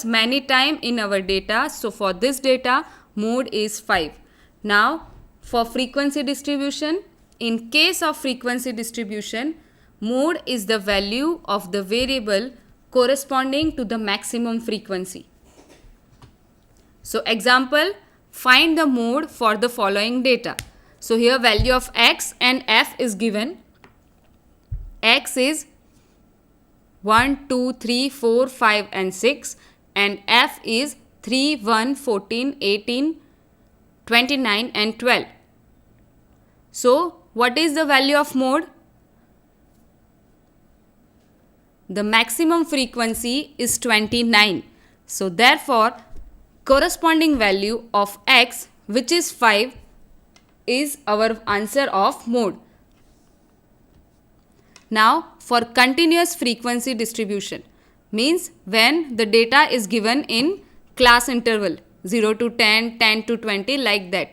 many time in our data. So for this data, mode is 5. Now for frequency distribution, in case of frequency distribution, mode is the value of the variable corresponding to the maximum frequency. So example, find the mode for the following data. So here value of x and f is given. X is 1, 2, 3, 4, 5 and 6 and f is 3, 1, 14, 18, 29 and 12. So what is the value of mode? The maximum frequency is 29. So therefore corresponding value of x, which is 5, is our answer of mode. Now for continuous frequency distribution, means when the data is given in class interval 0 to 10, 10 to 20, like that.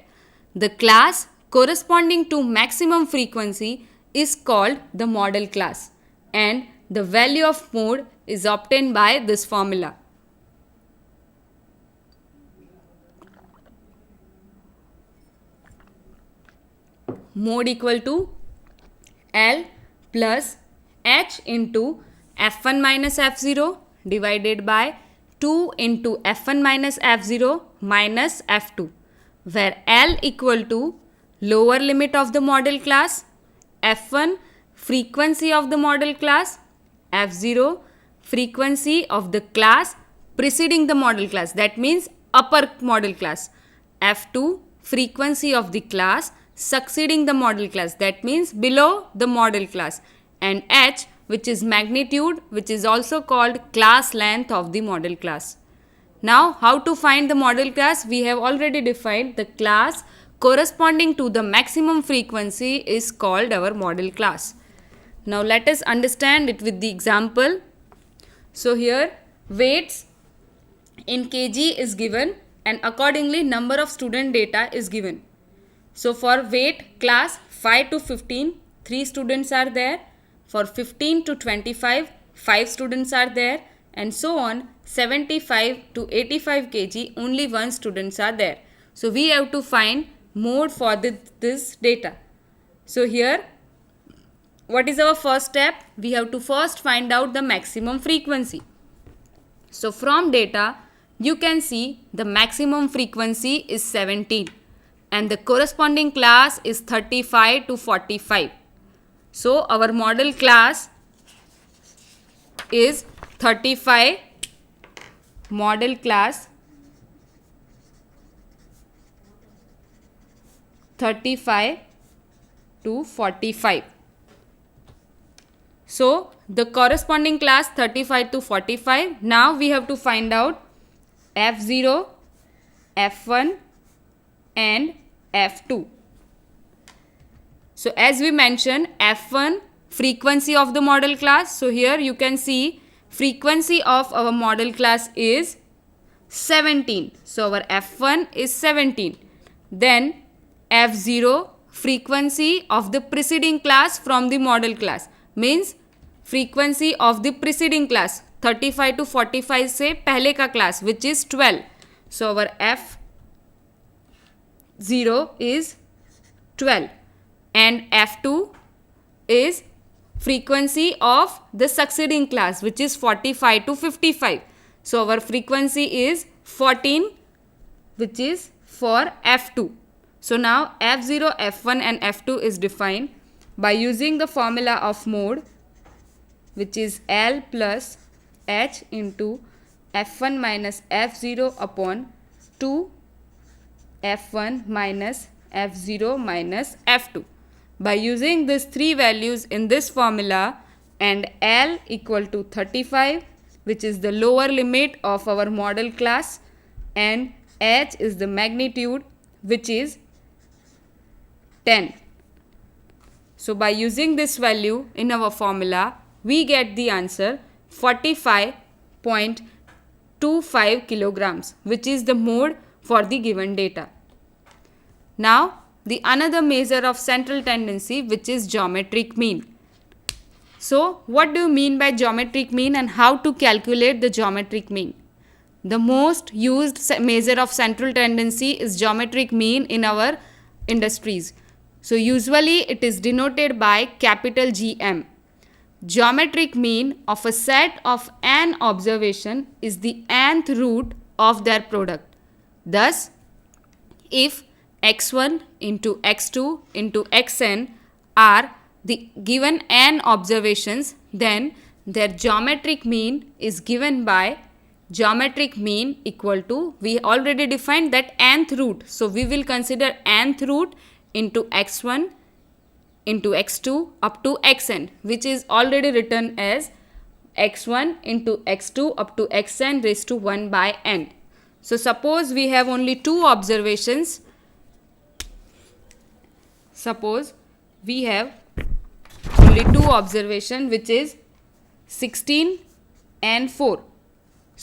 The class corresponding to maximum frequency is called the model class, and the value of mode is obtained by this formula. Mode equal to L plus H into F1 minus F0 divided by 2 into F1 minus F0 minus F2, where L equal to lower limit of the model class, F1 frequency of the model class, F0 frequency of the class preceding the model class, that means upper model class, F2 frequency of the class succeeding the model class, that means below the model class, and H, which is magnitude, which is also called class length of the model class. Now how to find the model class? We have already defined the class corresponding to the maximum frequency is called our model class. Now let us understand it with the example. So here weights in kg is given and accordingly number of student data is given. So for weight class 5 to 15, 3 students are there. For 15 to 25, 5 students are there, and so on. 75 to 85 kg, only 1 students are there. So we have to find mode for this data. So here, what is our first step? We have to first find out the maximum frequency. So from data, you can see the maximum frequency is 17 and the corresponding class is 35 to 45. So our model class is 35, model class 35 to 45. So the corresponding class 35 to 45. Now we have to find out F0, F1 and F2. So as we mentioned, F1 frequency of the model class. So here you can see frequency of our model class is 17. So our F1 is 17. Then F0 frequency of the preceding class from the model class, means frequency of the preceding class 35 to 45 से पहले का class, which is 12. So our F0 is 12 and F2 is frequency of the succeeding class, which is 45 to 55. So our frequency is 14, which is for F2. So now F0, F1 and F2 is defined by using the formula of mode, which is L plus H into F1 minus F0 upon 2 F1 minus F0 minus F2. By using these three values in this formula and L equal to 35, which is the lower limit of our model class, and H is the magnitude, which is 10. So by using this value in our formula, we get the answer 45.25 kilograms, which is the mode for the given data. Now the another measure of central tendency, which is geometric mean. So what do you mean by geometric mean and how to calculate the geometric mean? The most used measure of central tendency is geometric mean in our industries. So usually it is denoted by capital GM. Geometric mean of a set of n observation is the nth root of their product. Thus, if x1 into x2 into xn are the given n observations, then their geometric mean is given by geometric mean equal to, we already defined that nth root. So we will consider nth root into x1 into x2 up to xn, which is already written as x1 into x2 up to xn raised to 1 by n. So suppose we have only two observations. Suppose we have only two observations, which is 16 and 4.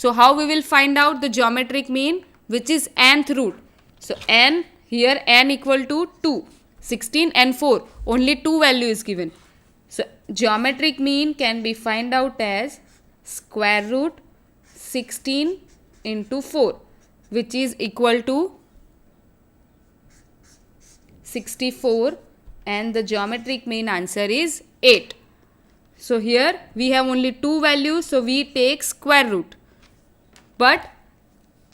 So how we will find out the geometric mean, which is nth root? So n, here n equal to 2, 16 and 4, only two value is given. So geometric mean can be find out as square root 16 into 4, which is equal to 64, and the geometric mean answer is 8. So here we have only two values, so we take square root. But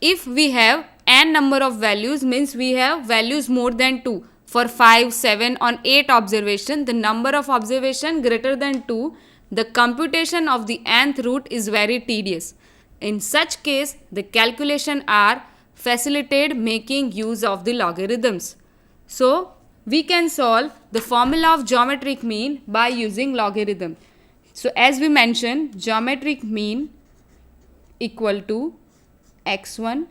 if we have n number of values, means we have values more than 2. For 5, 7 on 8 observation, the number of observation greater than 2, the computation of the nth root is very tedious. In such case, the calculation are facilitated making use of the logarithms. So we can solve the formula of geometric mean by using logarithm. So as we mentioned, geometric mean equal to x1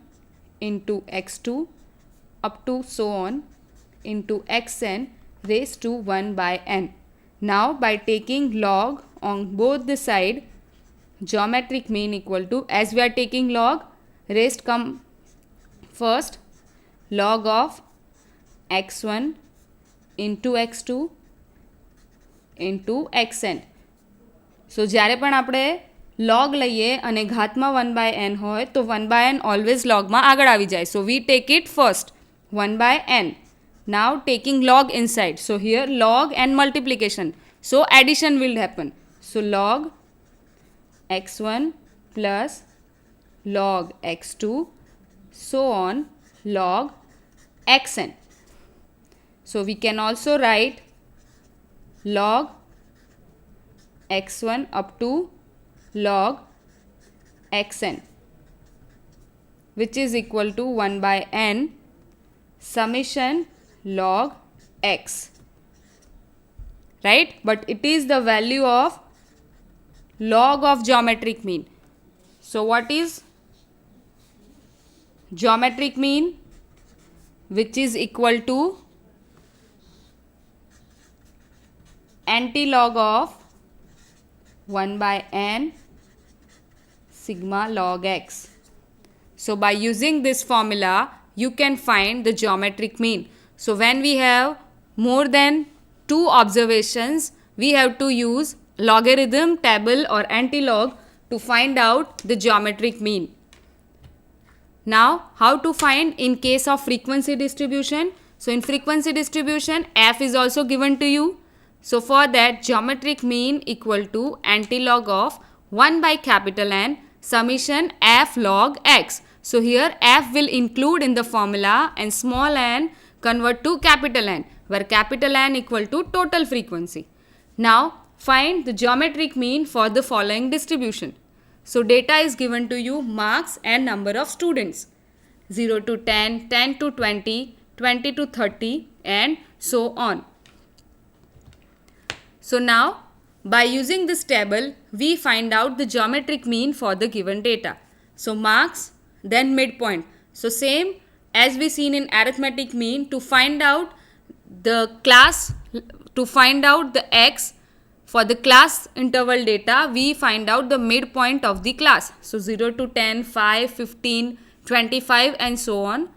into x2 up to so on into xn raised to 1 by n. Now by taking log on both the side, geometric mean equal to, as we are taking log, rest come first, log of x1 into x2 into xn. So જ્યારે પણ આપણે log લઈએ અને ઘાતમાં 1 by n હોય તો 1 by n always log માં આગળ આવી જાય. So we take it first 1 by n. Now taking log inside. So here log and multiplication. So addition will happen. So log x1 plus log x2 so on log xn. So we can also write log x1 up to log xn, which is equal to 1 by n summation log x, right? But it is the value of log of geometric mean. So what is geometric mean? Which is equal to antilog of 1 by n sigma log x. So by using this formula, you can find the geometric mean. So when we have more than two observations, we have to use logarithm table or antilog to find out the geometric mean. Now how to find in case of frequency distribution? So in frequency distribution, f is also given to you. So for that, geometric mean equal to antilog of 1 by capital N summation f log x. So here f will include in the formula and small n convert to capital N, where capital N equal to total frequency. Now find the geometric mean for the following distribution. So data is given to you, marks and number of students, 0 to 10, 10 to 20, 20 to 30 and so on. So now by using this table, we find out the geometric mean for the given data. So marks, then midpoint. So same as we seen in arithmetic mean, to find out the class, to find out the x for the class interval data, we find out the midpoint of the class. So 0 to 10, 5, 15, 25 and so on.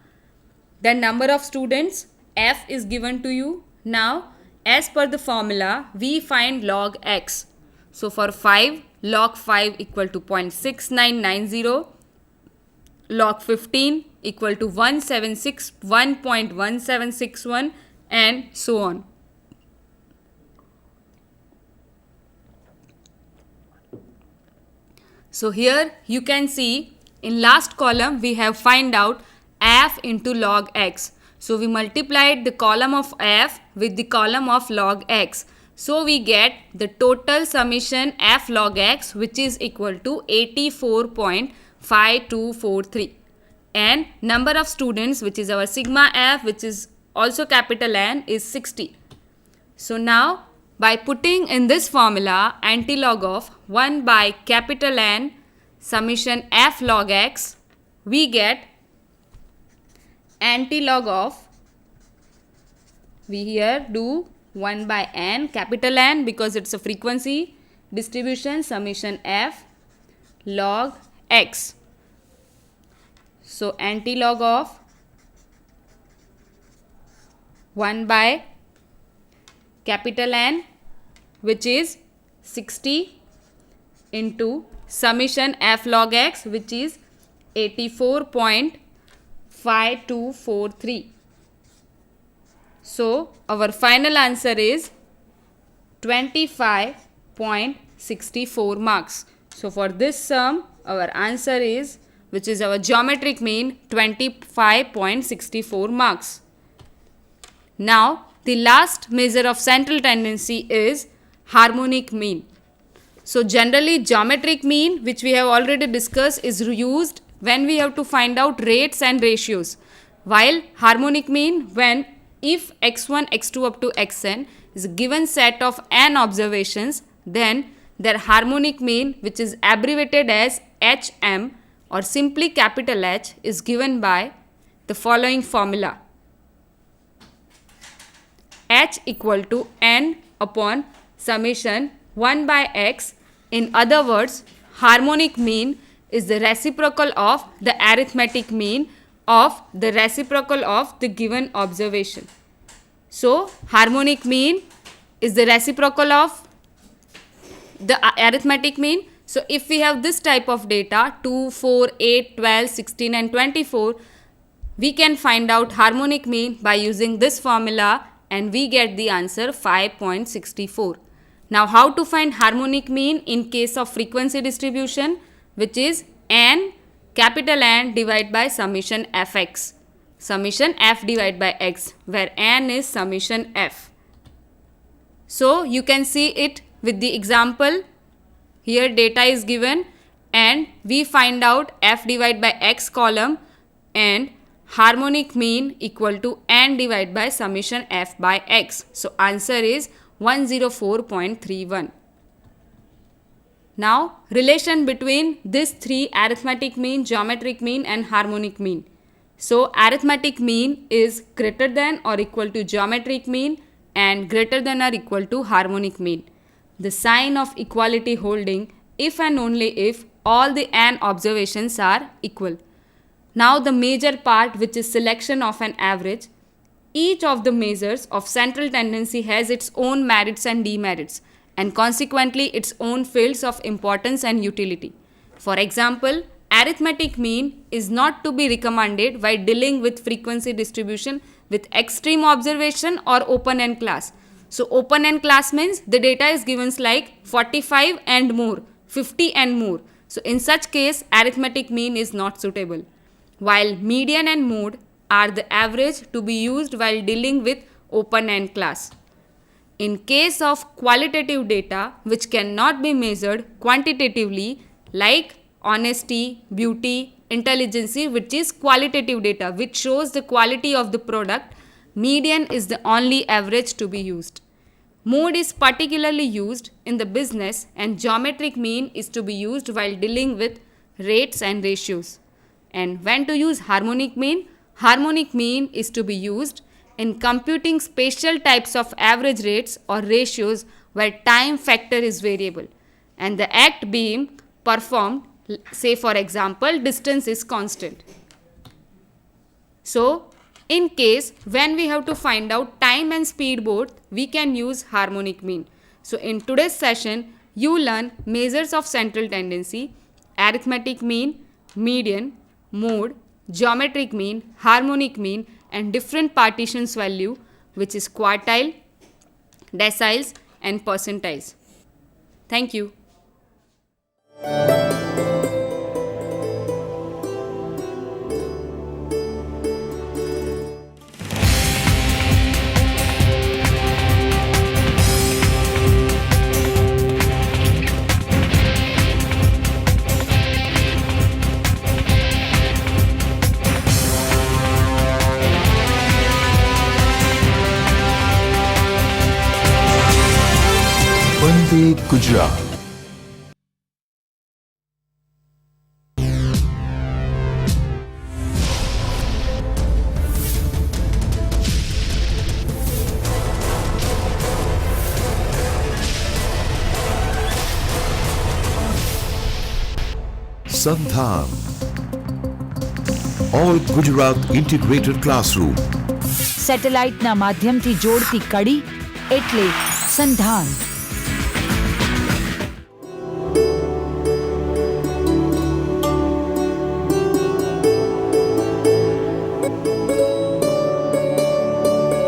Then number of students, f is given to you. Now as per the formula, we find log x. So for 5, log 5 equal to 0.6990. log 15 equal to 1.1761 and so on. So here you can see in last column we have find out f into log x. So we multiplied the column of f with the column of log x. So we get the total summation f log x, which is equal to 84.5243. And number of students, which is our sigma f, which is also capital N, is 60. So now by putting in this formula antilog of 1 by capital N summation f log x, we get antilog of, we here do 1 by n capital N because it's a frequency distribution summation f log x. So antilog of 1 by capital N, which is 60, into summation f log x, which is 84.5243. So our final answer is 25.64 marks. So for this sum, our answer is, which is our geometric mean, 25.64 marks. Now the last measure of central tendency is harmonic mean. So generally geometric mean, which we have already discussed, is used when we have to find out rates and ratios, while harmonic mean when if x1, x2 up to xn is a given set of n observations, then their harmonic mean, which is abbreviated as hm or simply capital H, is given by the following formula: h equal to n upon summation 1 by x. In other words, harmonic mean is the reciprocal of the arithmetic mean of the reciprocal of the given observation. So harmonic mean is the reciprocal of the arithmetic mean. So if we have this type of data 2, 4, 8, 12, 16 and 24, we can find out harmonic mean by using this formula and we get the answer 5.64. Now how to find harmonic mean in case of frequency distribution, which is n capital N divided by summation fx, summation f divided by x, where n is summation f. So you can see it with the example. Here data is given and we find out f divided by x column and harmonic mean equal to n divided by summation f by x. So answer is 104.31. Now relation between these three, arithmetic mean, geometric mean and harmonic mean. So arithmetic mean is greater than or equal to geometric mean and greater than or equal to harmonic mean. The sign of equality holding if and only if all the n observations are equal. Now the major part, which is selection of an average. Each of the measures of central tendency has its own merits and demerits and consequently its own fields of importance and utility. For example, arithmetic mean is not to be recommended while dealing with frequency distribution with extreme observation or open-end class. So open-end class means the data is given like 45 and more, 50 and more. So in such case, arithmetic mean is not suitable. While median and mode are the average to be used while dealing with open-end class. In case of qualitative data which cannot be measured quantitatively, like honesty, beauty, intelligence, which is qualitative data which shows the quality of the product, median is the only average to be used. Mode is particularly used in the business and geometric mean is to be used while dealing with rates and ratios. And when to use harmonic mean? Harmonic mean is to be used in computing spatial types of average rates or ratios where time factor is variable and the act being performed, say for example, distance is constant. So in case when we have to find out time and speed both, we can use harmonic mean. So in today's session, you learn measures of central tendency, arithmetic mean, median, mode, geometric mean, harmonic mean, and different partitions value, which is quartile, deciles, and percentiles. Thank you. Vande Gujarat. Sandhan all Gujarat integrated classroom. સેટેલાઇટના માધ્યમથી જોડતી કડી એટલે સંધાન.